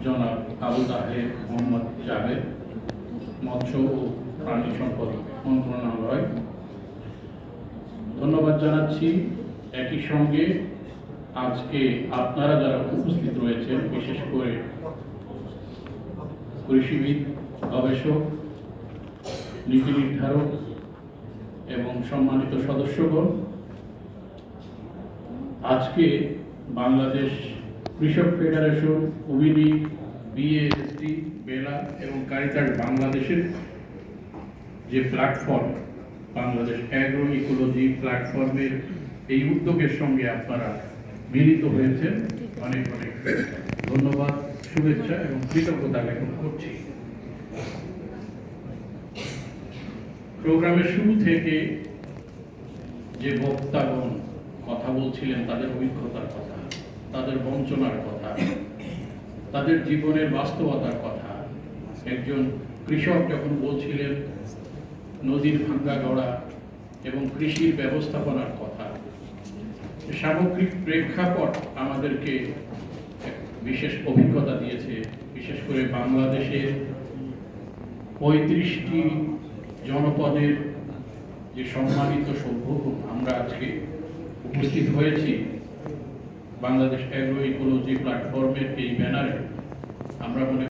জনাব আবু তাহের মোহাম্মদ জাভেদ, মৎস্য ও প্রাণী সম্পদ মন্ত্রণালয়। ধন্যবাদ জানাচ্ছি। একই সঙ্গে আজকে আপনারা যারা উপস্থিত রয়েছেন, বিশেষ করে কৃষিবিদ, গবেষক, নীতি নির্ধারক এবং সম্মানিত সদস্যগণ, আজকে বাংলাদেশ কৃষক ফেডারেশন, উবিনি, বিএএসডি, বেলা এবং কারিতাস বাংলাদেশের যে প্ল্যাটফর্ম, বাংলাদেশ অ্যাগ্রো ইকোলজি প্ল্যাটফর্মের এই উদ্যোগের সঙ্গে আপনারা মিলিত হয়েছেন। অনেক অনেক ধন্যবাদ, শুভেচ্ছা এবং কৃতজ্ঞতা জ্ঞাপন করছি। প্রোগ্রামের শুরু থেকে যে বক্তাগণ কথা বলছিলেন, তাদের অভিজ্ঞতার কথা, তাদের বঞ্চনার কথা, তাদের জীবনের বাস্তবতার কথা, একজন কৃষক যখন বলছিলেন নদীর ভাঙ্গা গড়া এবং কৃষির ব্যবস্থাপনার কথা, সামগ্রিক প্রেক্ষাপট আমাদেরকে বিশেষ অভিজ্ঞতা দিয়েছে। বিশেষ করে বাংলাদেশের 35টি জনপদের যে সম্মানিত সভ্যগণ আমরা আজকে উপস্থিত হয়েছি বাংলাদেশ অ্যাগ্রো ইকোলজি প্ল্যাটফর্মের এই ব্যানারে, আমরা মনে